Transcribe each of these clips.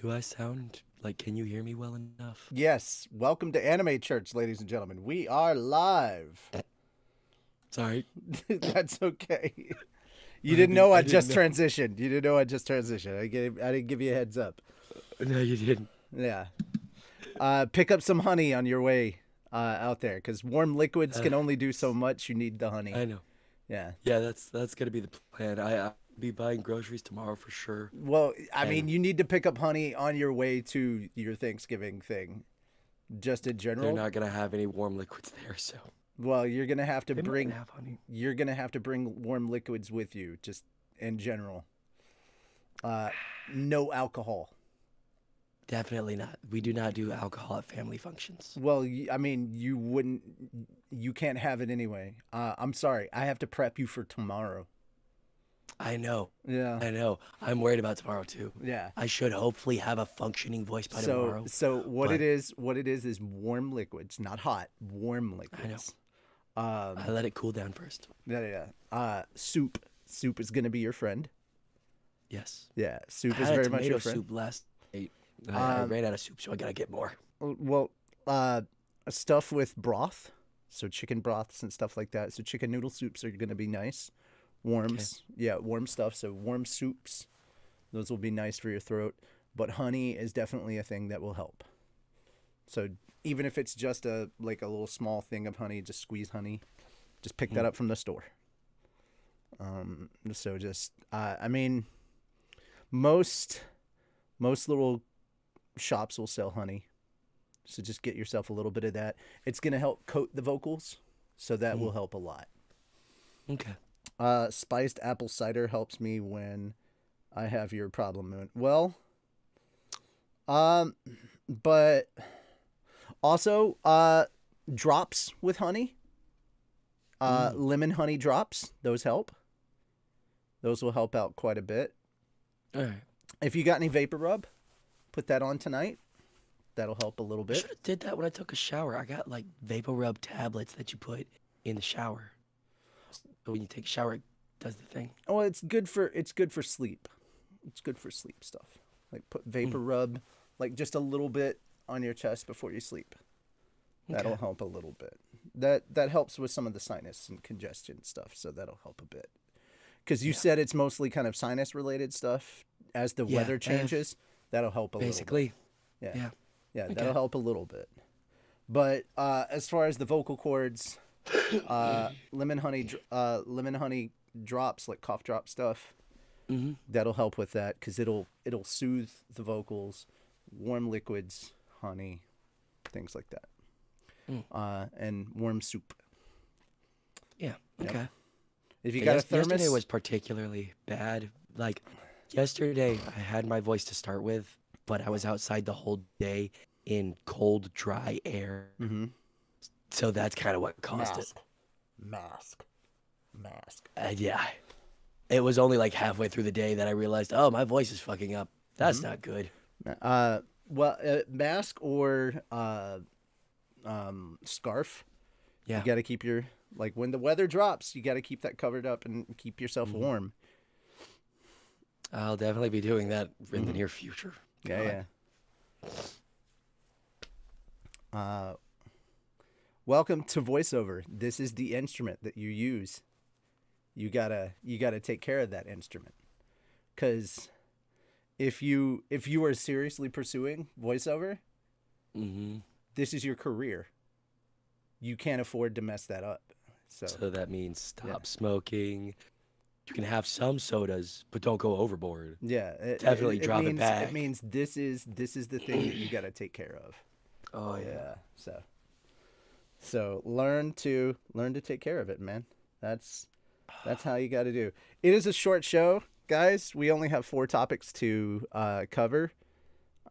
Do I sound like, can you hear me well enough? Yes, welcome to Anime Church, ladies and gentlemen. We are live. Sorry. That's okay. You I didn't know I didn't just know. transitioned. You didn't know I just transitioned. I didn't give you a heads up. No, you didn't. Yeah. Pick up some honey on your way out there, because warm liquids Uh, can only do so much. You need the honey. I know. Yeah. Yeah, that's gonna be the plan. I'll be buying groceries tomorrow for sure. Well, I mean, And you need to pick up honey on your way to your Thanksgiving thing. Just in they're general. not gonna have any warm liquids there, so Well, you're gonna have to they might bring. have honey. You're gonna have to bring warm liquids with you, just in general. Uh, no alcohol. Definitely not. We do not do alcohol at family functions. Well, I mean, you wouldn't. You can't have it anyway. I'm sorry. I have to prep you for tomorrow. I know. Yeah. I know. I'm worried about tomorrow too. Yeah. I should hopefully have a functioning voice by So, tomorrow, so but what it is warm liquids, not hot. Warm I know. liquids. I Um. let it cool down first. Yeah. Yeah. Soup. Soup is gonna be your friend. Yes. Yeah. I Soup is had a very much tomato your friend. soup last night. I Um. ran out of soup, so I gotta get more. Well. Stuff with broth. So chicken broths and stuff like that. So chicken noodle soups are gonna be nice. Okay. Warms, yeah, warm stuff. So warm soups, those will be nice for your throat. But honey is definitely a thing that will help. So even if it's just a little small thing of honey, just squeeze honey, just pick that Mm. up from the store. So just I mean, most most little shops will sell honey. So just get yourself a little bit of that. It's gonna help coat the vocals, so that Mm. will help a lot. Okay. Spiced apple cider helps me when I have your problem moon. Well, um, but also drops with honey. Mm. Lemon honey drops. Those help. Those will help out quite a bit. All right. If you got any vapor rub, put that on tonight. That'll help a little I bit. should have did that when I took a shower. I got like vapor rub tablets that you put in the shower. So when you take a shower, it does the thing. Oh, it's good for sleep. It's good for sleep stuff. Like put vapor Mm. rub, like just a little bit on your chest before you sleep. That'll Okay. help a little bit. That helps with some of the sinus and congestion stuff, so that'll help a bit. Because you Yeah. said it's mostly kind of sinus related stuff. As the Yeah. weather changes, that'll help a little bit. Basically. Yeah, Yeah. yeah, that'll Okay. help a little bit. But as far as the vocal cords, lemon honey drops, like cough drop stuff, Mm-hmm. that'll help with that because it'll soothe the vocals. Warm liquids, honey, things like that. Mm. And warm soup. Yeah. Yep. Okay. If you Yeah, got a yesterday thermos, was particularly bad. Like yesterday, I had my voice to start with, but I was outside the whole day in cold, dry air. mm-hmm. So that's kind of what caused it. Mask, mask, mask. Yeah. It was only like halfway through the day that I realized, oh, my voice is fucking up. That's Mm-hmm. not good. Mask or scarf. You Yeah. got to keep your like when the weather drops, you got to keep that covered up and keep yourself Mhm. warm. I'll definitely be doing that in the Mhm. near future. Yeah, God. yeah. Welcome to voiceover. This is the instrument that you use. You gotta take care of that instrument, because if you are seriously pursuing voiceover, Hmm. this is your career. You can't afford to mess that up. So So that means yeah, stop smoking. You can have some sodas, but don't go overboard. yeah. Definitely drop it It back. means this is the thing that you gotta take care of. Oh yeah. Yeah. So learn to take care of it, man. That's how you got to do. It is a short show, guys. We only have 4 topics to cover.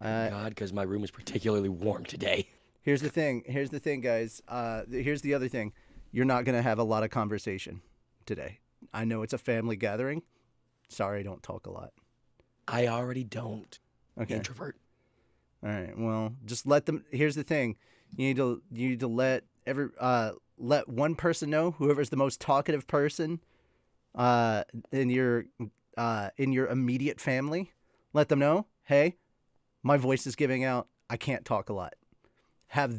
Thank Uh, God, because my room is particularly warm today. here's the thing. Here's the thing, guys. Here's the other thing. You're not gonna have a lot of conversation today. I know it's a family gathering. Sorry, I don't talk a lot. I already don't. Okay. Introvert. All right. Well, just let them. Here's the thing. You need to let one person know. Whoever's the most talkative person, in your immediate family, let them know. Hey, My voice is giving out. I can't talk a lot. Have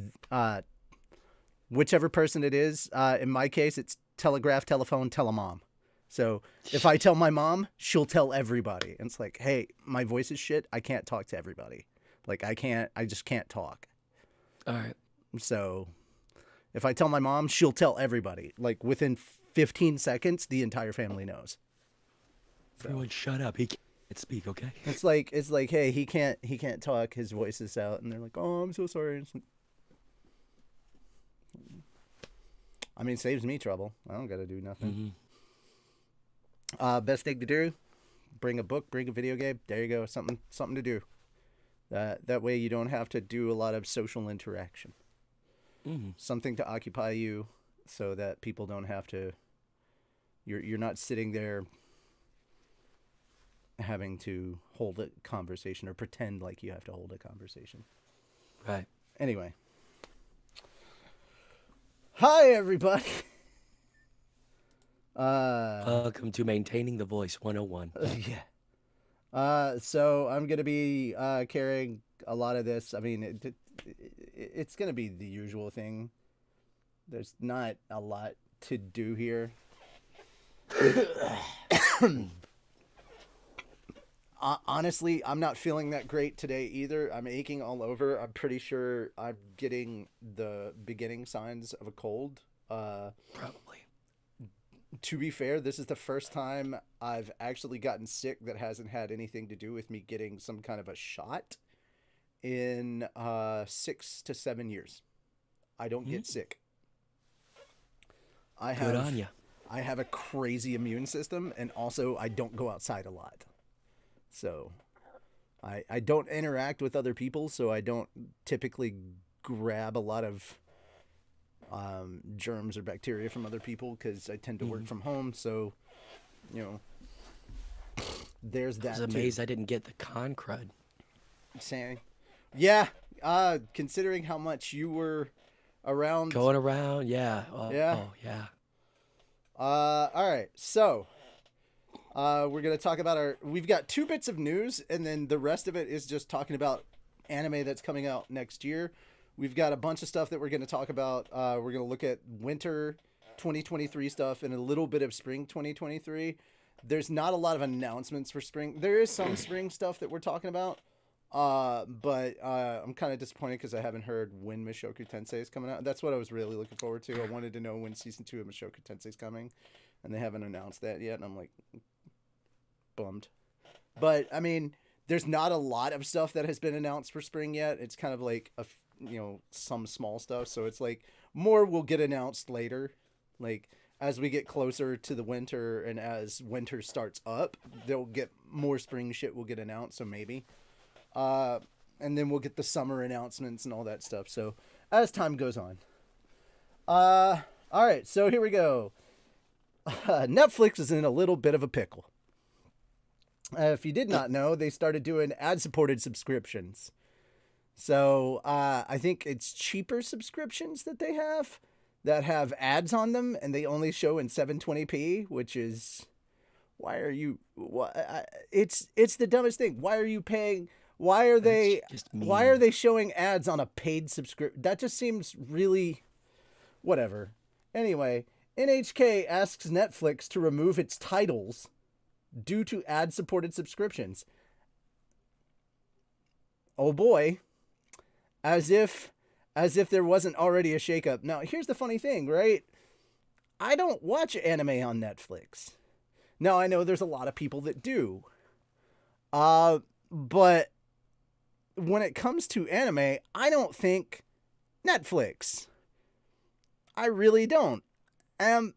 whichever person it is. In my case, it's telegraph, telephone, telemom. So if I tell my mom, she'll tell everybody. And it's like, hey, my voice is shit. I can't talk to everybody. Like I just can't talk. All right. So if I tell my mom, she'll tell everybody. Like within 15 seconds, the entire family knows. Everyone shut up. He can't speak, okay? It's like, hey, he can't talk. His voice is out. And they're like, oh, I'm so sorry. I mean, saves me trouble. I don't got to do nothing. Best thing to do, bring a book, bring a video game. There you go. Something to do. That way you don't have to do a lot of social interaction. Something to occupy you so that people don't have to, you're not sitting there having to hold a conversation or pretend like you have to hold a conversation. Right. Anyway. Hi, everybody. Welcome to Maintaining the Voice 101. Yeah. So I'm going to be carrying a lot of this. I mean, it's going to be the usual thing. There's not a lot to do here. Honestly, I'm not feeling that great today either. I'm aching all over. I'm pretty sure I'm getting the beginning signs of a cold. Probably. To be fair, this is the first time I've actually gotten sick that hasn't had anything to do with me getting some kind of a shot in 6 to 7 years. I don't get sick. Good on ya. I have a crazy immune system, and also I don't go outside a lot. So I don't interact with other people, so I don't typically grab a lot of germs or bacteria from other people because I tend to work from home. So, you know, there's that. I was amazed I didn't get the con crud. Saying, yeah. Considering how much you were around, Going around, yeah. Yeah. Oh, yeah. All right. So, we're gonna talk about we've got 2 bits of news, and then the rest of it is just talking about anime that's coming out next year. We've got a bunch of stuff that we're going to talk about. We're going to look at winter 2023 stuff and a little bit of spring 2023. There's not a lot of announcements for spring. There is some spring stuff that we're talking about. But I'm kind of disappointed because I haven't heard when Mushoku Tensei is coming out. That's what I was really looking forward to. I wanted to know when season 2 of Mushoku Tensei is coming, and they haven't announced that yet. And I'm like, bummed. But I mean, there's not a lot of stuff that has been announced for spring yet. It's kind of like some small stuff. So it's like more will get announced later. Like as we get closer to the winter and as winter starts up, they'll get more spring shit will get announced. So maybe, and then we'll get the summer announcements and all that stuff. So as time goes on, all right. So here we go. Netflix is in a little bit of a pickle. If you did not know, they started doing ad-supported subscriptions. So I think it's cheaper subscriptions that they have that have ads on them, and they only show in 720p, which is it's the dumbest thing. Why are you paying? Why are they showing ads on a paid subscription? That just seems really whatever. Anyway, NHK asks Netflix to remove its titles due to ad-supported subscriptions. Oh boy. As if there wasn't already a shakeup. Now, here's the funny thing, right? I don't watch anime on Netflix. Now, I know there's a lot of people that do. But when it comes to anime, I don't think Netflix. I really don't. I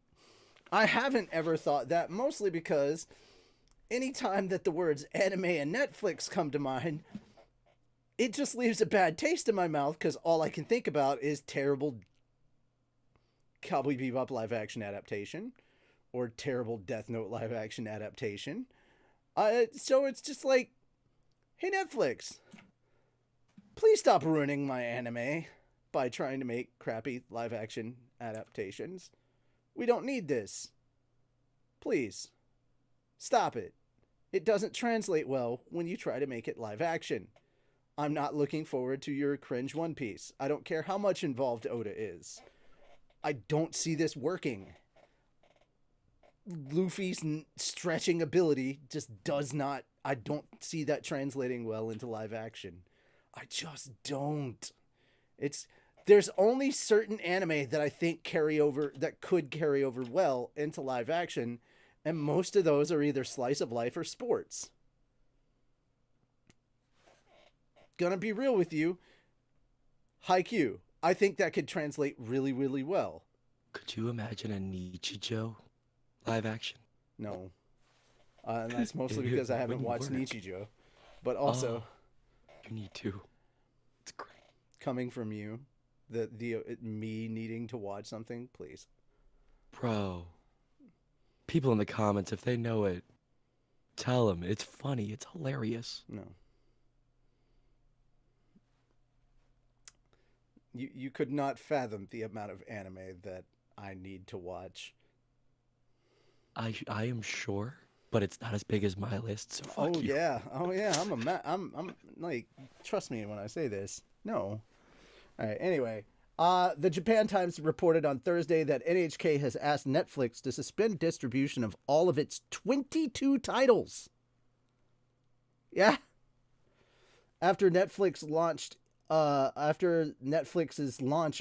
haven't ever thought that, mostly because anytime that the words anime and Netflix come to mind, it just leaves a bad taste in my mouth because all I can think about is terrible Cowboy Bebop live action adaptation or terrible Death Note live action adaptation. So it's just like, hey Netflix, please stop ruining my anime by trying to make crappy live action adaptations. We don't need this. Please, stop it. It doesn't translate well when you try to make it live action. I'm not looking forward to your cringe One Piece. I don't care how much involved Oda is. I don't see this working. Luffy's stretching ability just does not. I don't see that translating well into live action. I just don't. It's there's only certain anime that I think could carry over well into live action, and most of those are either slice of life or sports. Gonna be real with you, Haikyuu. I think that could translate really, really well. Could you imagine a Nichijou live action? No, and that's mostly because I haven't watched Nichijou, but also you need to. It's great. Coming from you, the me needing to watch something, please. Bro, people in the comments, if they know it, tell them. It's funny. It's hilarious. No. You could not fathom the amount of anime that I need to watch. I am sure, but it's not as big as my list. So fuck you. Yeah, I'm like, trust me when I say this. No. All right. Anyway, the Japan Times reported on Thursday that NHK has asked Netflix to suspend distribution of all of its 22 titles. Yeah. After Netflix's launch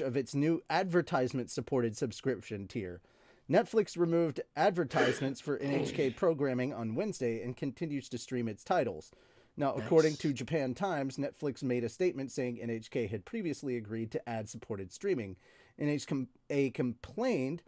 of its new advertisement-supported subscription tier, Netflix removed advertisements for NHK programming on Wednesday and continues to stream its titles. Now, according to Japan Times, Netflix made a statement saying NHK had previously agreed to ad-supported streaming. NHK complained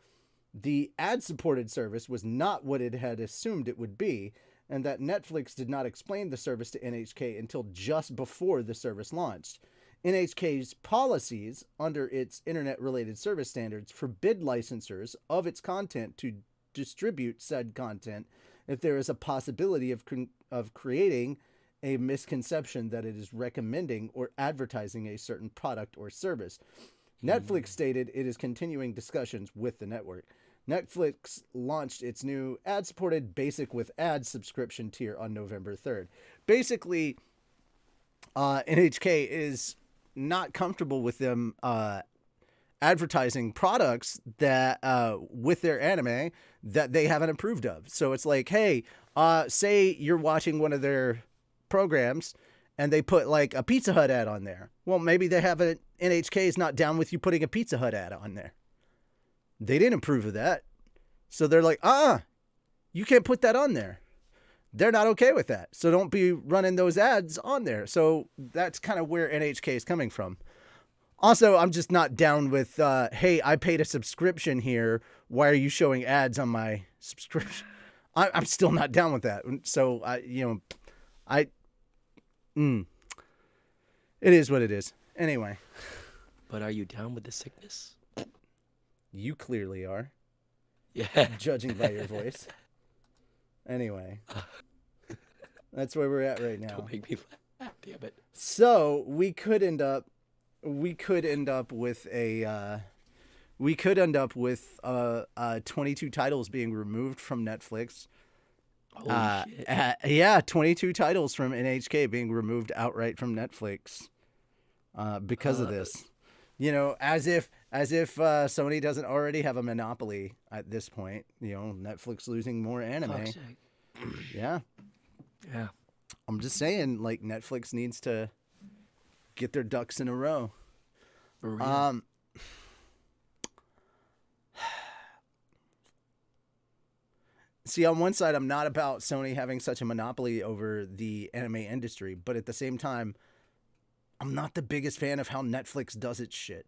the ad-supported service was not what it had assumed it would be, and that Netflix did not explain the service to NHK until just before the service launched. NHK's policies under its internet-related service standards forbid licensors of its content to distribute said content if there is a possibility of creating a misconception that it is recommending or advertising a certain product or service. Netflix stated it is continuing discussions with the network. Netflix launched its new ad-supported basic with ads subscription tier on November 3rd. Basically, NHK is not comfortable with them advertising products that with their anime that they haven't approved of. So it's like, hey, say you're watching one of their programs and they put like a Pizza Hut ad on there. Well, maybe they haven't. NHK is not down with you putting a Pizza Hut ad on there. They didn't approve of that. So they're like, you can't put that on there. They're not okay with that. So don't be running those ads on there. So that's kind of where NHK is coming from. Also, I'm just not down with, hey, I paid a subscription here. Why are you showing ads on my subscription? I'm still not down with that. So, it is what it is. Anyway. But are you down with the sickness? You clearly are. Yeah. Judging by your voice. Anyway. That's where we're at right now. Don't make me laugh, damn it. So we could end up with 22 titles being removed from Netflix. Holy shit. 22 titles from NHK being removed outright from Netflix because of this. As if Sony doesn't already have a monopoly at this point. Netflix losing more anime. Yeah. Yeah. I'm just saying, like, Netflix needs to get their ducks in a row. See, on one side, I'm not about Sony having such a monopoly over the anime industry, but at the same time, I'm not the biggest fan of how Netflix does its shit.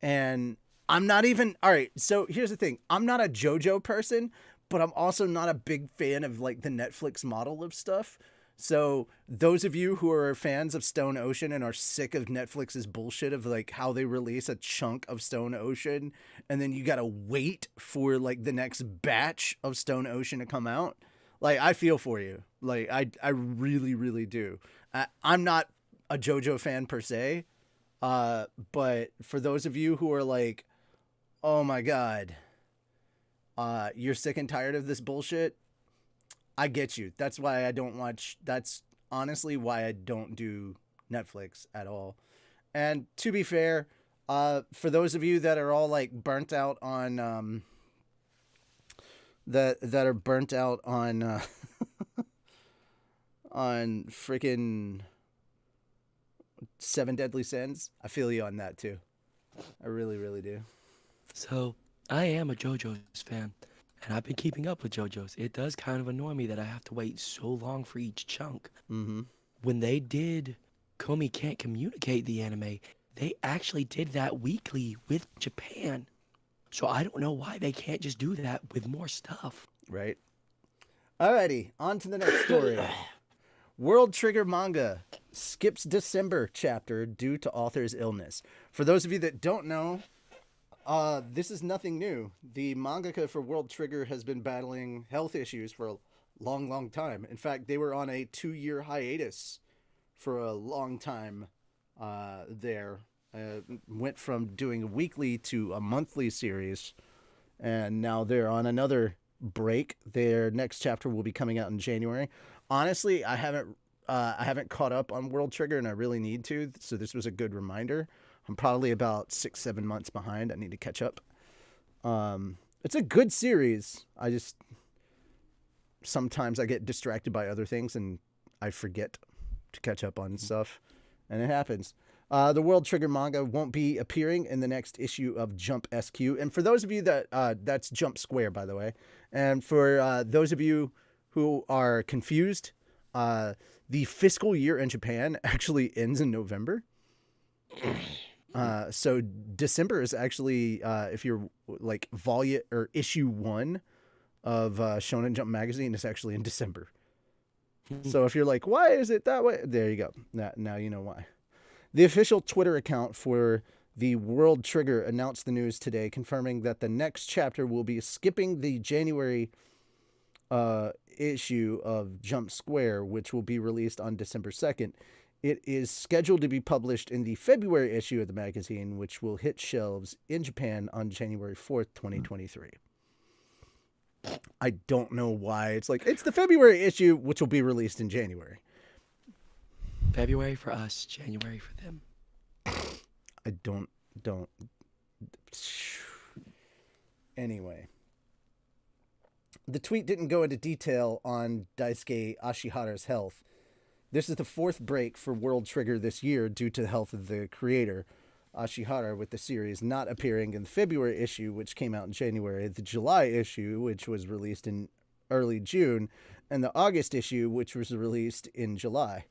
And I'm not even... All right, so here's the thing. I'm not a JoJo person, but I'm also not a big fan of, like, the Netflix model of stuff. So those of you who are fans of Stone Ocean and are sick of Netflix's bullshit of, like, how they release a chunk of Stone Ocean and then you gotta wait for, like, the next batch of Stone Ocean to come out, like, I feel for you. Like, I really, really do. I'm not a JoJo fan per se, but for those of you who are like, oh my God, you're sick and tired of this bullshit, I get you. That's why I don't watch. That's honestly why I don't do Netflix at all. And to be fair, for those of you that are all like burnt out on that are burnt out on freaking Seven Deadly Sins, I feel you on that too. I really, really do. So I am a JoJo's fan, and I've been keeping up with JoJo's. It does kind of annoy me that I have to wait so long for each chunk. Mm-hmm. When they did Komi Can't Communicate the anime, they actually did that weekly with Japan. So I don't know why they can't just do that with more stuff. Right. Alrighty, on to the next story. World Trigger manga skips December chapter due to author's illness. For those of you that don't know, this is nothing new. The mangaka for World Trigger has been battling health issues for a long, long time. In fact, they were on a 2-year hiatus for a long time there. Went from doing a weekly to a monthly series, and now they're on another break. Their next chapter will be coming out in January. Honestly, I haven't caught up on World Trigger, and I really need to. So this was a good reminder. I'm probably about 6-7 months behind. I need to catch up. It's a good series. Sometimes I get distracted by other things and I forget to catch up on stuff, and it happens. The World Trigger manga won't be appearing in the next issue of Jump SQ. And for those of you that's Jump Square, by the way. And for those of you who are confused, the fiscal year in Japan actually ends in November. So December is actually, if you're like volume or issue 1 of Shonen Jump magazine, is actually in December. So if you're like, why is it that way? There you go. Now you know why. The official Twitter account for the World Trigger announced the news today, confirming that the next chapter will be skipping the January issue of Jump Square, which will be released on December 2nd. It is scheduled to be published in the February issue of the magazine, which will hit shelves in Japan on January 4th, 2023. I don't know why. It's the February issue, which will be released in January. February for us, January for them. I don't. Anyway. The tweet didn't go into detail on Daisuke Ashihara's health. This is the 4th break for World Trigger this year due to the health of the creator, Ashihara, with the series not appearing in the February issue, which came out in January, the July issue, which was released in early June, and the August issue, which was released in July.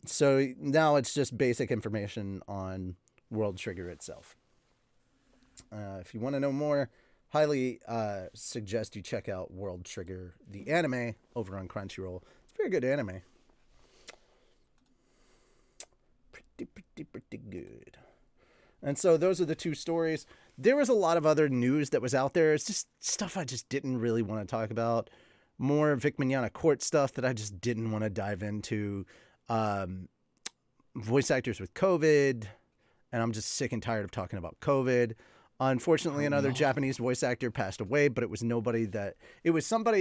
So now it's just basic information on World Trigger itself. If you want to know more, highly suggest you check out World Trigger, the anime, over on Crunchyroll. It's a very good anime. Pretty good. And so those are the 2 stories. There was a lot of other news that was out there. It's just stuff I just didn't really want to talk about. More Vic Mignogna court stuff that I just didn't want to dive into. Voice actors with COVID. And I'm just sick and tired of talking about COVID. Unfortunately, another Japanese voice actor passed away, but it was somebody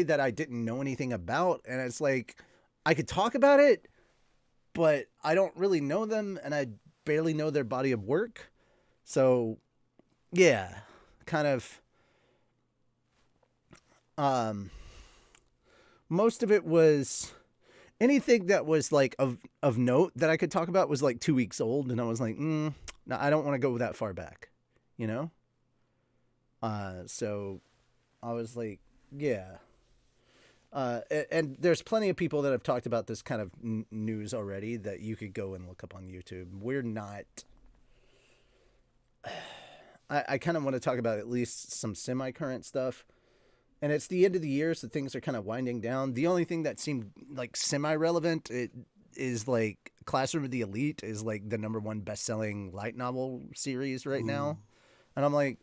that I didn't know anything about. And it's like, I could talk about it, but I don't really know them, and I barely know their body of work. So, yeah, kind of, most of it was, anything that was like of note that I could talk about was like 2 weeks old, and I was like, no, I don't want to go that far back, you know? So I was like, yeah. And there's plenty of people that have talked about this kind of news already that you could go and look up on YouTube. We're not, I kind of want to talk about at least some semi-current stuff. And it's the end of the year, so things are kind of winding down. The only thing that seemed like semi-relevant is like Classroom of the Elite is like the #1 best-selling light novel series right now. And I'm like,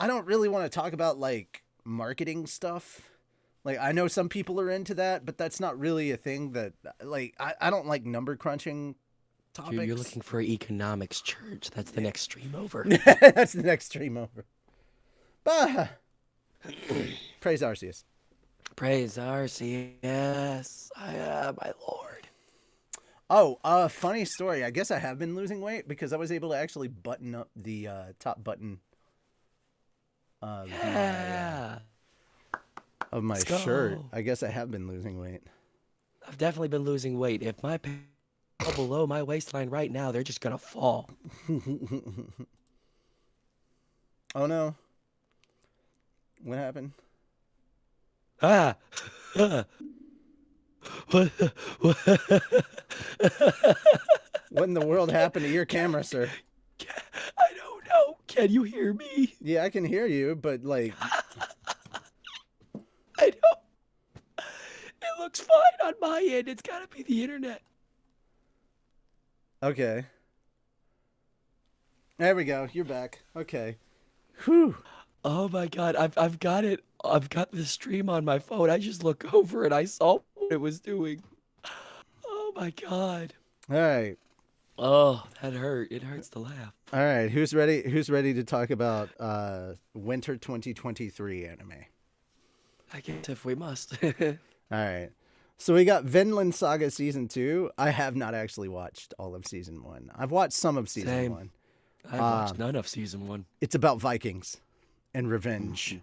I don't really want to talk about like marketing stuff. Like, I know some people are into that, but that's not really a thing that, like, I don't like number crunching topics. You're looking for economics, church. That's the next stream over. That's the next stream over. Bah! Praise Arceus. Praise Arceus. My lord. Oh, funny story. I guess I have been losing weight because I was able to actually button up the top button of Yeah. my Let's shirt. go. I guess I have been losing weight. I've definitely been losing weight. If my pants fall below my waistline right now, they're just gonna fall. Oh no. What happened? Ah. What? What in the world happened to your camera, sir? I don't know. Can you hear me? Yeah, I can hear you, but like, I know. It looks fine on my end. It's gotta be the internet. okay. There we go. You're back. Okay. Whew. Oh my god, I've got it. I've got the stream on my phone. I just look over and I saw what it was doing. Oh my god. All right. Oh, that hurt. It hurts to laugh. All right. Who's ready? Who's ready to talk about winter 2023 anime? I guess if we must. All right. So we got Vinland Saga season 2. I have not actually watched all of season 1. I've watched some of season Same. 1. I've watched none of season 1. It's about Vikings and revenge.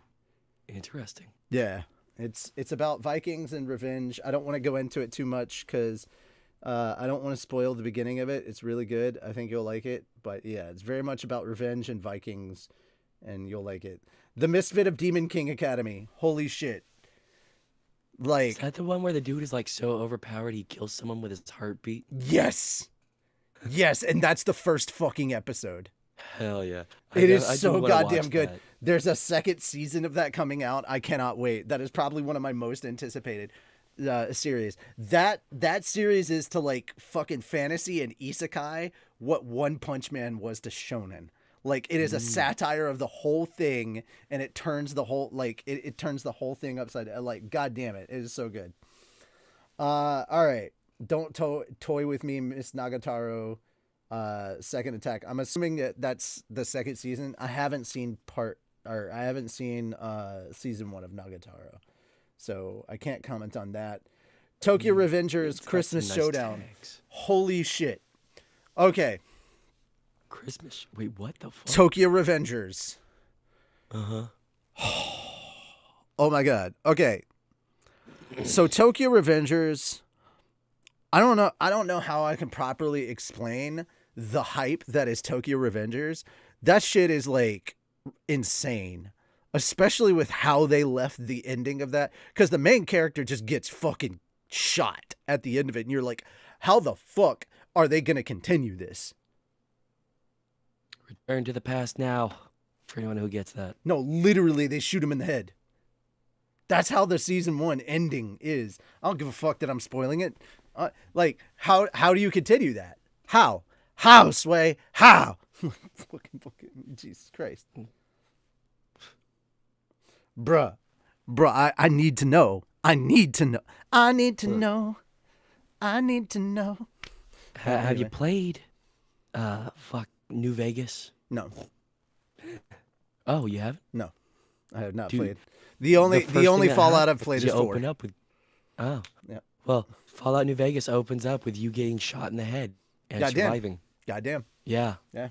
Interesting. Yeah. It's about Vikings and revenge. I don't want to go into it too much because I don't want to spoil the beginning of it. It's really good. I think you'll like it. But yeah, it's very much about revenge and Vikings, and you'll like it. The Misfit of Demon King Academy. Holy shit. Is Like, that the one where the dude is like so overpowered he kills someone with his heartbeat? yes. Yes, and that's the first fucking episode. Hell yeah. It is I do so wanna goddamn watch good. that. There's a second season of that coming out. I cannot wait. That is probably one of my most anticipated series. That series is to like fucking fantasy and isekai what One Punch Man was to shonen. Like, it is a satire of the whole thing, and it turns the whole it turns the whole thing upside down. Like, god damn it, it is so good. All right, don't toy with me, Miss Nagatoro. Second Attack. I'm assuming that that's the second season. I haven't seen season 1 of Nagatoro, so I can't comment on that. Tokyo Revengers It's got Christmas some nice Showdown. tags. Holy shit. Okay, Christmas. Wait, what the fuck? Tokyo Revengers. Uh-huh. Oh my god. Okay. So Tokyo Revengers, I don't know how I can properly explain the hype that is Tokyo Revengers. That shit is like insane, especially with how they left the ending of that, because the main character just gets fucking shot at the end of it, and you're like, how the fuck are they gonna continue this? Return to the past now. For anyone who gets that. No, literally, they shoot him in the head. That's how the season 1 ending is. I don't give a fuck that I'm spoiling it. Like, how do you continue that? How, Sway? How? fucking, Jesus Christ. Bruh, I need to know. I need to know. Have you Anyway. played New Vegas? No, Oh, you haven't? no, I have not Dude, played. The only first thing that Fallout I've happens played is is you 4. open up with Oh. Yeah. Well, Fallout New Vegas opens up with you getting shot in the head and Goddamn. surviving. Goddamn. Yeah. Yeah.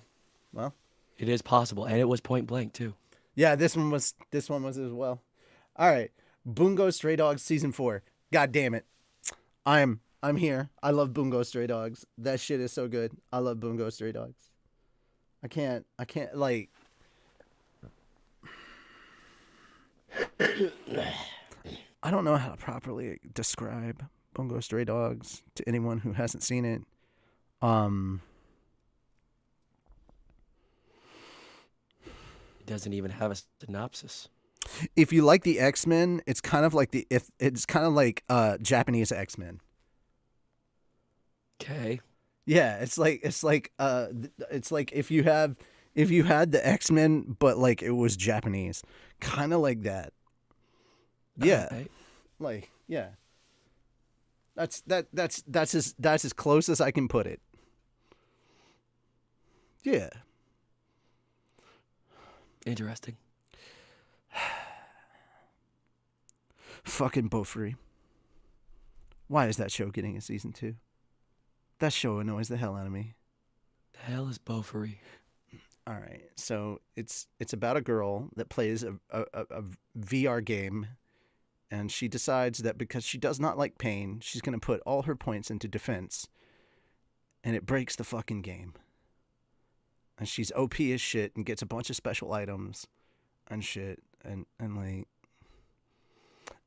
Well. It is possible. And it was point blank too. Yeah, this one was as well. All right, Bungo Stray Dogs season 4. God damn it, I'm here. I love Bungo Stray Dogs. That shit is so good. I love Bungo Stray Dogs. I can't like. I don't know how to properly describe Bungo Stray Dogs to anyone who hasn't seen it. It doesn't even have a synopsis. If you like the X-Men, it's kind of like Japanese X-Men. Okay. Yeah, it's like if you had the X-Men but like it was Japanese, kind of like that. Yeah. Alright. Like, yeah. That's as close as I can put it. Yeah. Interesting. Fucking Beaufry. Why is that show getting a season 2? That show annoys the hell out of me. The hell is Beaufry? All right, so it's about a girl that plays a VR game, and she decides that because she does not like pain, she's going to put all her points into defense, and it breaks the fucking game. And she's OP as shit and gets a bunch of special items and shit, and like,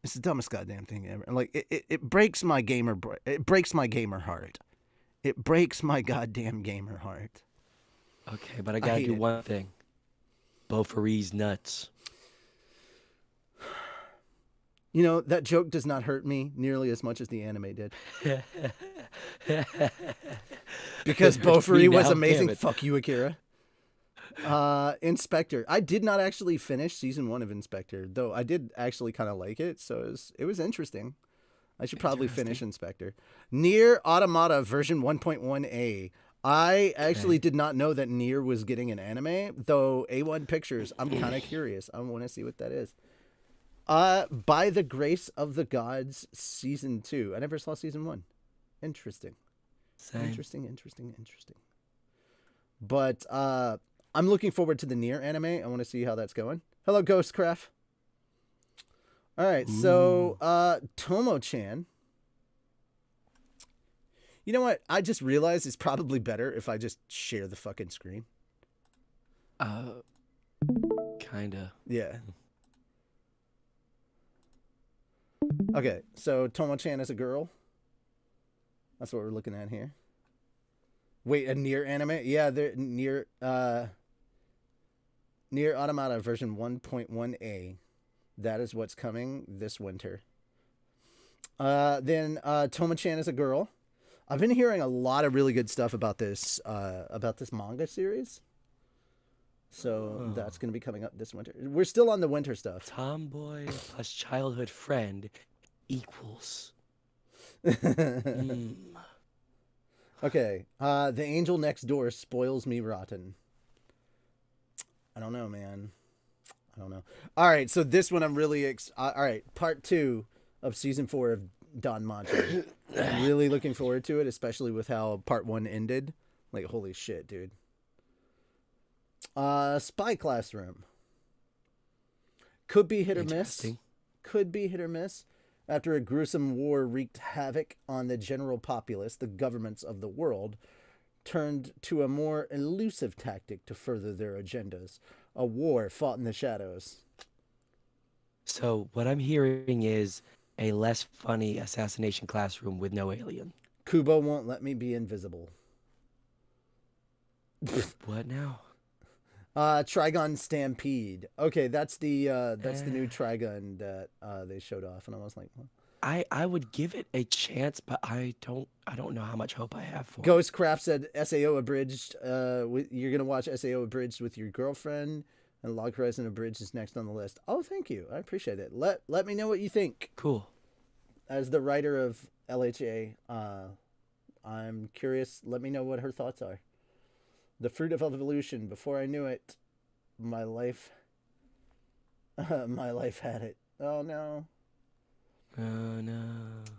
it's the dumbest goddamn thing ever. Like, it breaks my gamer, it breaks my gamer heart. It breaks my goddamn gamer heart. Okay, but I gotta do one thing. Beaufry's nuts. You know, that joke does not hurt me nearly as much as the anime did. Because Beaufry was amazing. Fuck you, Akira. Inspector. I did not actually finish season 1 of Inspector, though I did actually kind of like it, so it was interesting. I should probably finish Inspector. Nier Automata version 1.1a. I actually did not know that Nier was getting an anime, though A1 Pictures, I'm kind of curious. I want to see what that is. By the Grace of the Gods season 2. I never saw season 1. Interesting. Same. Interesting. But I'm looking forward to the Nier anime. I want to see how that's going. Hello, Ghostcraft. All right, so Tomo-chan. You know what? I just realized it's probably better if I just share the fucking screen. Kinda. Yeah. Okay, so Tomo-chan is a girl. That's what we're looking at here. Wait, a Nier anime? Yeah, they're Nier Automata version 1.1a. That is what's coming this winter. Then Tomo-chan is a girl. I've been hearing a lot of really good stuff about this manga series. So that's going to be coming up this winter. We're still on the winter stuff. Tomboy plus childhood friend equals. Okay. The angel next door spoils me rotten. I don't know, man. I don't know. All right. So this one I'm really all right. Part 2 of season 4 of Don Machi. I'm really looking forward to it, especially with how part 1 ended. Like, holy shit, dude. Spy Classroom. Could be hit or miss. Could be hit or miss. After a gruesome war wreaked havoc on the general populace, the governments of the world turned to a more elusive tactic to further their agendas. A war fought in the shadows. So what I'm hearing is a less funny assassination classroom with no alien. Kubo won't let me be invisible. What now? Trigun Stampede. Okay, that's the new Trigun that they showed off, and I was like, well. I would give it a chance, but I don't know how much hope I have for it. Ghostcraft said SAO abridged. You're gonna watch SAO abridged with your girlfriend, and Log Horizon abridged is next on the list. Oh, thank you. I appreciate it. Let me know what you think. Cool. As the writer of LHA, I'm curious. Let me know what her thoughts are. The fruit of evolution. Before I knew it, my life had it. Oh no. Oh no.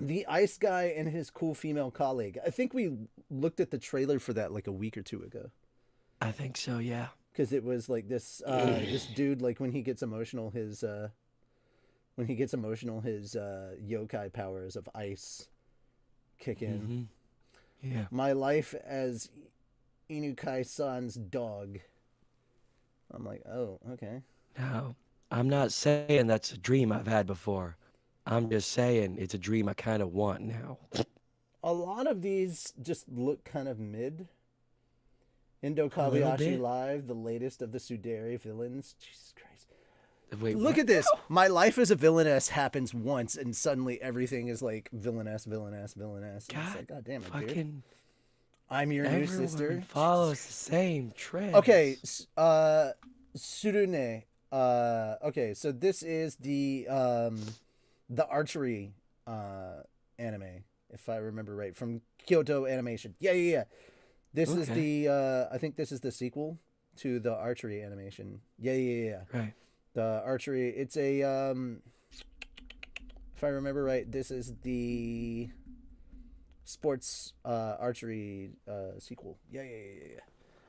The ice guy and his cool female colleague. I think we looked at the trailer for that like a week or 2 ago. I think so, yeah. Because it was like this this dude, like when he gets emotional, his yokai powers of ice kick in. Mm-hmm. Yeah. My life as Inukai-san's dog. I'm like, oh, okay. Now, I'm not saying that's a dream I've had before. I'm just saying it's a dream I kind of want now. A lot of these just look kind of mid. Indo Kabayashi Live, the latest of the Suderi villains. Jesus Christ. Wait, look at this. My life as a villainess happens once, and suddenly everything is like villainess. God, like, God damn it, dude. fucking I'm your new sister. Follows the same trend. Okay, Surune. Okay, so this is the archery anime, if I remember right, from Kyoto Animation. Yeah. This is the I think this is the sequel to the archery animation. Yeah. Right. The archery. It's a if I remember right, this is the sports archery sequel. Yeah.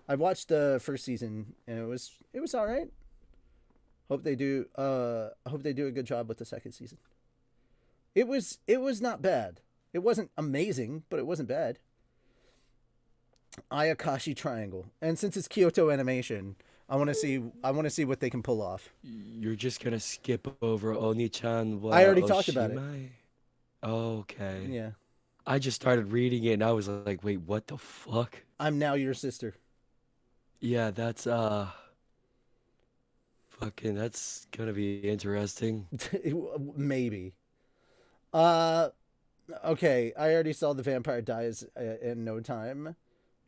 I watched the first season and it was all right. Hope they do a good job with the second season. It was not bad. It wasn't amazing, but it wasn't bad. Ayakashi Triangle. And since it's Kyoto Animation, I want to see what they can pull off. You're just gonna skip over Oni-chan wa I already talked about it. Oshimai? Okay. Yeah. I just started reading it and I was like, wait, what the fuck? I'm now your sister. Yeah, that's fucking that's gonna be interesting. Maybe. Okay, I already saw the vampire dies in no time.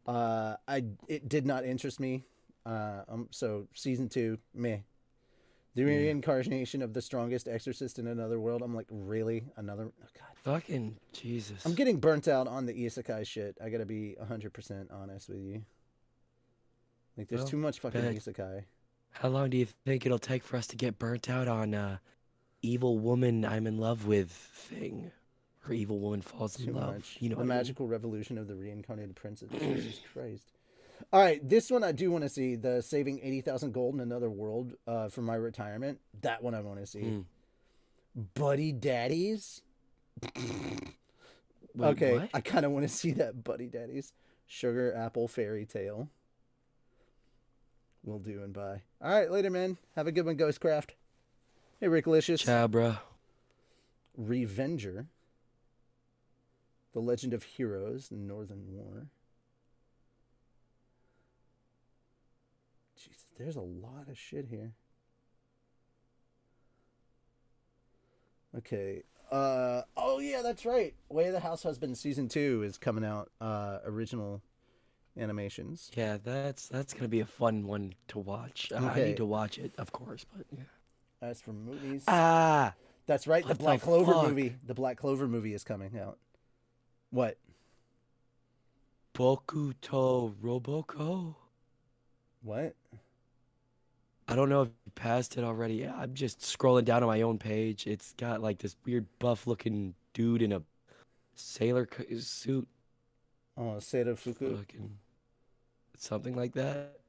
It did not interest me. So season 2, meh. The reincarnation of the strongest exorcist in another world. I'm like, really? Another? Oh, God. Fucking Jesus. I'm getting burnt out on the isekai shit. I gotta be 100% honest with you. Like, there's Well, too much fucking bet. isekai. How long do you think it'll take for us to get burnt out on evil woman I'm in love with thing? Or evil woman falls in Too love. much. You know The what I mean? magical revolution of the reincarnated princess. Jesus Christ. All right, this one I do want to see. The saving 80,000 gold in another world for my retirement. That one I want to see. Mm. Buddy Daddies. Wait, Okay, what? I kind of want to see that Buddy Daddies. Sugar Apple Fairy Tale. Will do and bye. All right, later, man. Have a good one, Ghostcraft. Hey, Ricklicious. Ciao, bruh. Revenger. The Legend of Heroes, the Northern War. Jesus, there's a lot of shit here. Okay. Oh yeah, that's right. Way of the House Husband season 2 is coming out. Original animations. Yeah, that's gonna be a fun one to watch. I Okay. need to watch it, of course, but yeah. As for movies, Ah, that's right. The what Black the Clover fuck? movie. The Black Clover movie is coming out. What? Boku to Roboko. What? I don't know if you passed it already. Yeah, I'm just scrolling down on my own page. It's got like this weird buff-looking dude in a sailor suit, Oh, Seira Fuku. fucking something like that.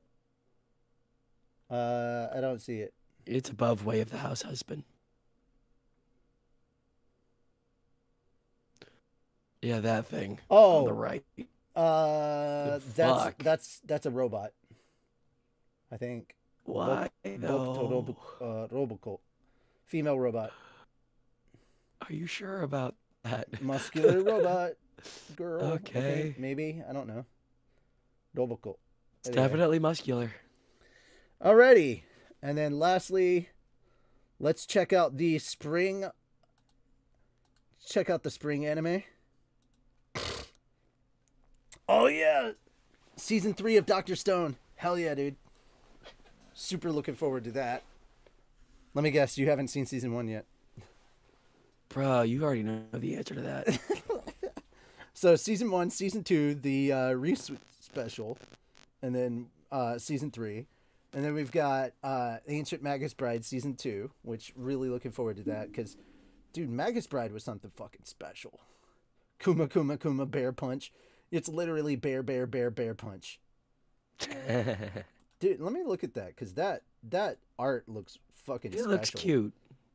I don't see it. It's above Way of the House Husband. Yeah, that thing on the Oh, right. that's Fuck. that's a robot. I think. Why though? Roboco. Female robot. Are you sure about that? Muscular robot. Girl. Okay. Maybe. I don't know. Roboco. It's definitely muscular. Alrighty. And then lastly, let's check out the spring. Check out the spring anime. Oh yeah. Season 3 of Dr. Stone. Hell yeah, dude. Super looking forward to that. Let me guess, you haven't seen season 1 yet. Bro, you already know the answer to that. So season 1, season 2, the Reese special, and then season 3. And then we've got Ancient Magus Bride season 2, which really looking forward to that because, dude, Magus Bride was something fucking special. Kuma Kuma Kuma Bear Punch. It's literally bear punch. Dude, let me look at that because that art looks fucking It special. looks cute.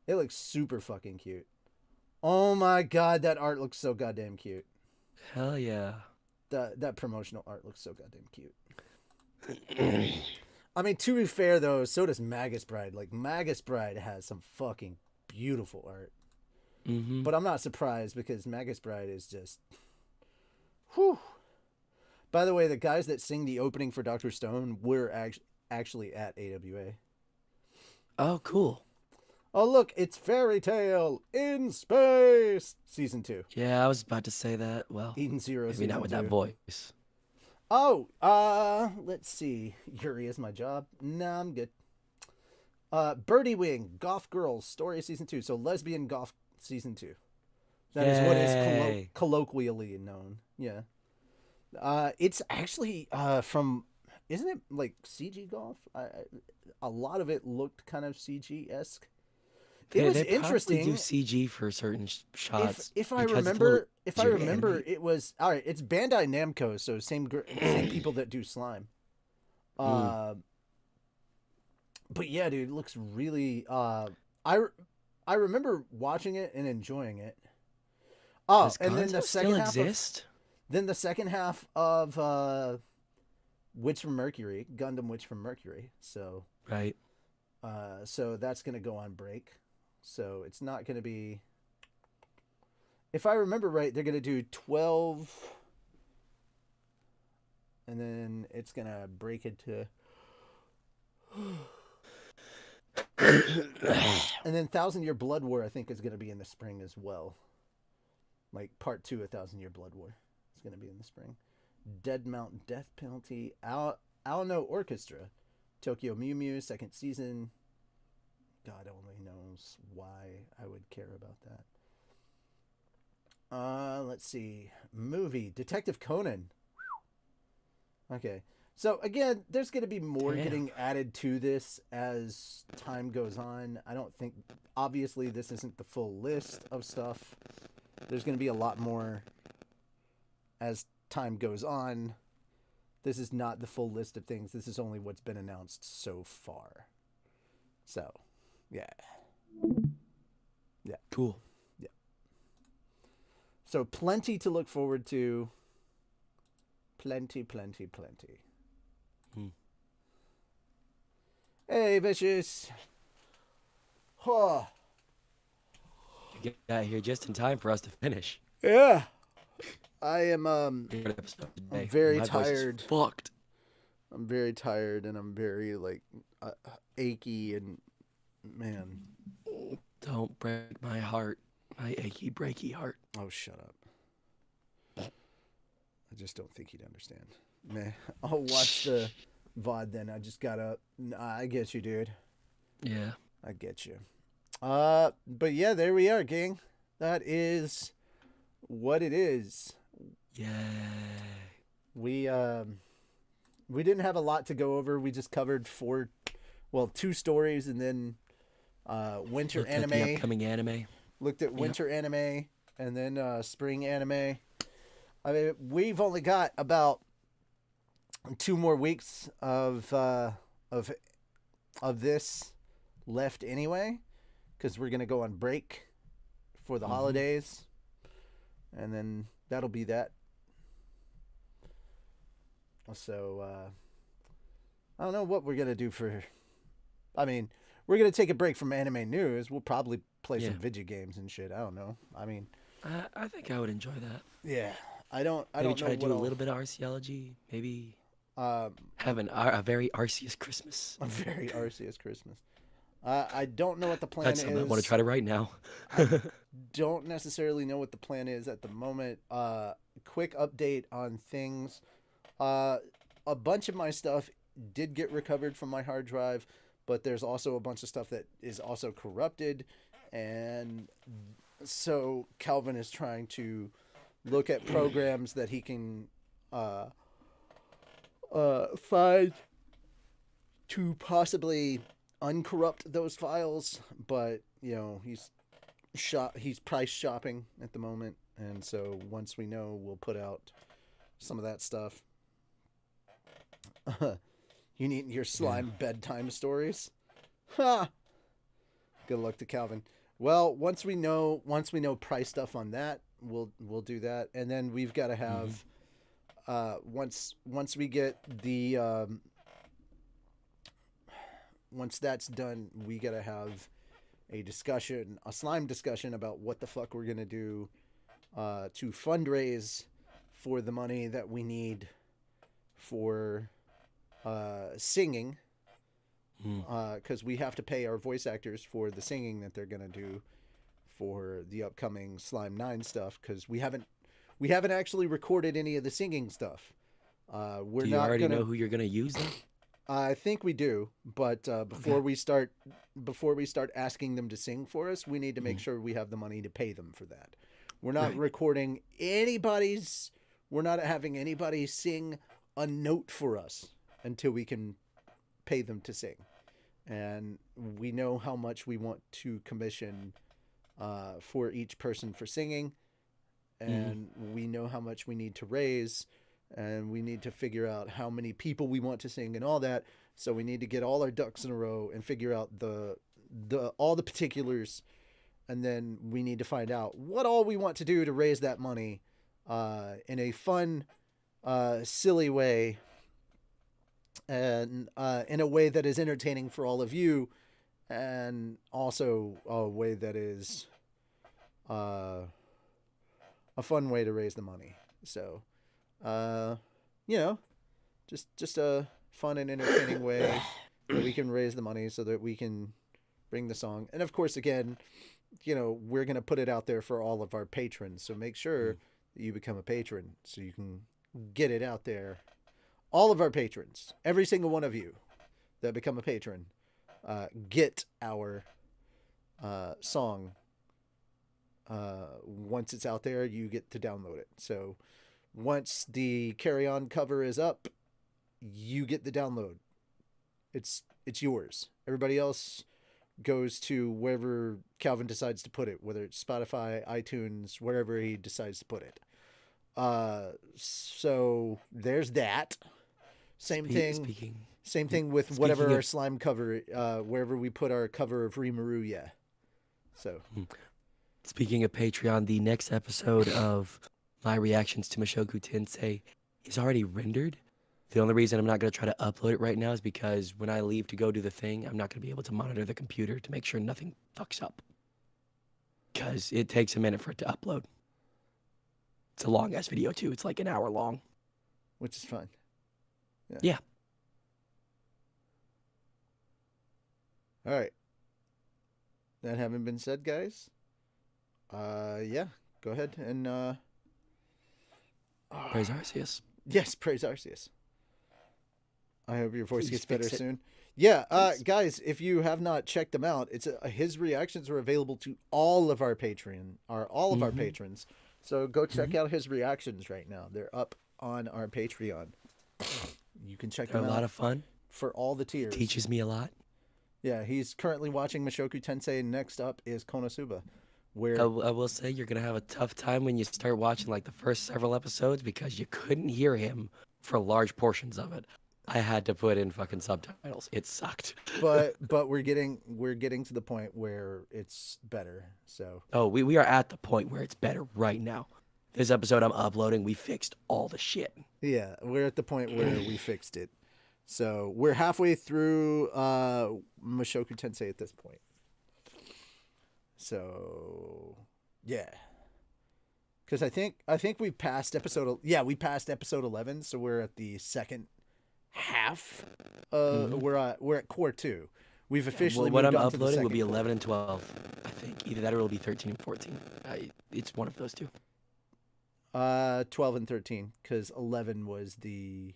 It looks super fucking cute. Oh my god, that art looks so goddamn cute. Hell yeah. That promotional art looks so goddamn cute. I mean, to be fair though, so does Magus Bride. Like Magus Bride has some fucking beautiful art. Mm-hmm. But I'm not surprised because Magus Bride is just whew. By the way, the guys that sing the opening for Dr. Stone were actually at AWA. Oh, cool. Oh, look, it's Fairy Tale in Space, season 2. Yeah, I was about to say that. Well, Eden Zero, maybe season not with 2. that voice. Oh, let's see. Yuri is my job. Nah, I'm good. Birdie Wing, Goth Girls, Story season 2. So lesbian goth season 2. That is what is Yay. colloquially known. Yeah. It's actually from, isn't it like CG goth? A lot of it looked kind of CG-esque. it was They probably do interesting. CG for certain shots If I because it's a little remember, easier to animate. it was all right. It's Bandai Namco, so same people that do Slime. Mm, Uh, but yeah, dude, it looks really. I I remember watching it and enjoying it. Oh, does and Gonzo still exist? then the second half of Witch from Mercury, Gundam Witch from Mercury. Right. So that's gonna go on break. So it's not gonna be. If I remember right, they're gonna do 12, and then it's gonna break into. And then Thousand Year Blood War, I think, is gonna be in the spring as well. Like part 2 of Thousand Year Blood War is gonna be in the spring. Dead Mount Death Penalty, Alno Orchestra, Tokyo Mew Mew second season. God only knows why I would care about that. Let's see. Movie Detective Conan. Okay. So again, there's going to be more Damn. getting added to this as time goes on. I don't think obviously this isn't the full list of stuff. There's going to be a lot more as time goes on. This is not the full list of things. This is only what's been announced so far. So, yeah. Yeah. Cool. Yeah. So plenty to look forward to. Plenty. Hmm. Hey, Vicious. Huh. You got here just in time for us to finish. Yeah. I am Good episode today. I'm very My voice is tired. fucked. I'm very tired and I'm very like achy and man. Don't break my heart. My achy breaky heart. Oh, shut up. I just don't think he'd understand. Man, I'll watch the VOD then. I just gotta. I get you, dude. Yeah. I get you. But yeah, there we are, gang. That is what it is. Yeah. We didn't have a lot to go over. We just covered 2 stories and then winter Looked anime. at the upcoming anime. Looked at winter anime and then spring anime. I mean, we've only got about 2 more weeks of this left anyway, because we're gonna go on break for the holidays, and then that'll be that. So I don't know what we're gonna do for. I mean, we're gonna take a break from anime news. We'll probably play some video games and shit. I don't know. I mean, I think I would enjoy that. yeah. I don't Maybe know try to do what a little bit of archaeology. Maybe I'll, have a very Arceus Christmas. a very Arceus Christmas. I don't know what the plan That's is. something I want to try to write now. Don't necessarily know what the plan is at the moment. Quick update on things. A bunch of my stuff did get recovered from my hard drive, but there's also a bunch of stuff that is also corrupted, and so Calvin is trying to look at programs that he can find to possibly uncorrupt those files, but you know he's price shopping at the moment, and so once we know, we'll put out some of that stuff. You need your slime bedtime stories. Ha! Good luck to Calvin. Well, once we know price stuff on that, we'll do that, and then we've got to have once we get the once that's done, we got to have a slime discussion about what the fuck we're gonna do to fundraise for the money that we need for singing, because we have to pay our voice actors for the singing that they're gonna do for the upcoming Slime 9 stuff, because we haven't actually recorded any of the singing stuff. Do you already know who you're gonna use then? I think we do, but before we start asking them to sing for us, we need to make sure we have the money to pay them for that. We're not recording anybody's. We're not having anybody sing a note for us until we can pay them to sing. and we know how much we want to commission for each person for singing, Mm-hmm. and we know how much we need to raise, and we need to figure out how many people we want to sing and all that. So we need to get all our ducks in a row and figure out the all the particulars, and then we need to find out what all we want to do to raise that money in a fun, silly way, and in a way that is entertaining for all of you, and also a way that is uh, a fun way to raise the money. So, uh, you know, just a fun and entertaining way that we can raise the money so that we can bring the song. And of course, again, we're gonna put it out there for all of our patrons. So make sure that you become a patron so you can get it out there. All of our patrons, every single one of you that become a patron, get our song. Once it's out there, you get to download it. So once the Carry On cover is up, you get the download. It's yours. Everybody else goes to wherever Calvin decides to put it, whether it's Spotify, iTunes, wherever he decides to put it. So there's that. Same thing. Same thing with whatever our slime cover, wherever we put our cover of Rimuru. Yeah. So. Speaking of Patreon, the next episode of my reactions to Mushoku Tensei is already rendered. The only reason I'm not going to try to upload it right now is because when I leave to go do the thing, I'm not going to be able to monitor the computer to make sure nothing fucks up. Because it takes a minute for it to upload. It's a long-ass video, too. It's like an hour long. Which is fun. Yeah. All right. That having been said, guys, yeah, go ahead and Praise Arceus. Yes, praise Arceus. I hope your voice Please gets better fix it. soon. Yeah, guys, if you have not checked them out, it's his reactions are available to all of our our patrons. So go check out his reactions right now. They're up on our Patreon. You can check They're them a out lot of fun. for all the tiers. Teaches me a lot. Yeah, he's currently watching Mushoku Tensei. Next up is Konosuba, where I will say you're going to have a tough time when you start watching like the first several episodes because you couldn't hear him for large portions of it. I had to put in fucking subtitles. It sucked. but we're getting to the point where it's better. So Oh, we are at the point where it's better right now. This episode I'm uploading, we fixed all the shit. yeah, we're at the point where we fixed it. So we're halfway through Mushoku Tensei at this point. So yeah, because I think we passed we passed episode 11, so we're at the second half. We're at core 2. We've officially What moved I'm on to the uploading second will be core. 11 and 12. I think either that or it'll be 13 and 14. It's one of those two. 12 and 13, because 11 was the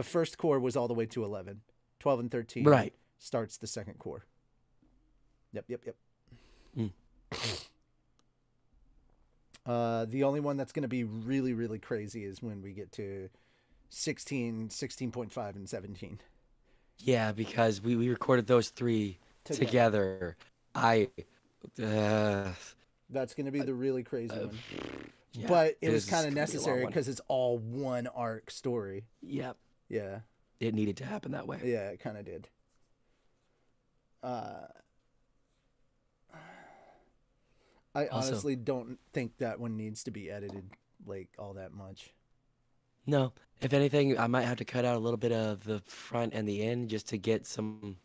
first core was all the way to 11. 12 and 13 Right. starts the second core. Yep. Mm. The only one that's going to be really, really crazy is when we get to 16, 16.5, and 17. Yeah, because we recorded those three together. That's going to be the really crazy one. Yeah, but it was is kind of gonna be a long necessary one. because it's all one arc story. Yep. Yeah. It needed to happen that way. Yeah, it kind of did. I Also- honestly don't think that one needs to be edited like all that much. No, if anything, I might have to cut out a little bit of the front and the end just to get some,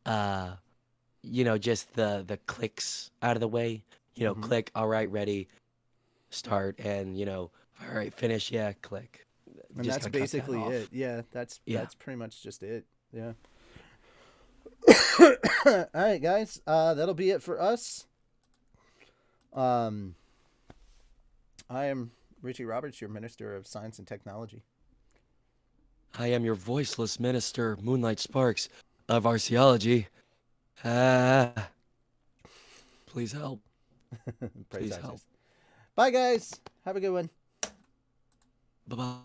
just the clicks out of the way. Mhm. Click, all right, ready, start, and all right, finish, yeah, click. And Just that's gotta cut that basically off. it. Yeah, that's Yeah. pretty much just it. Yeah. All right, guys. That'll be it for us. I am Richie Roberts, your Minister of Science and Technology. I am your voiceless minister, Moonlight Sparks, of Arceology. Please help. Praise Please Arceus. help. Bye, guys. Have a good one. Bye-bye.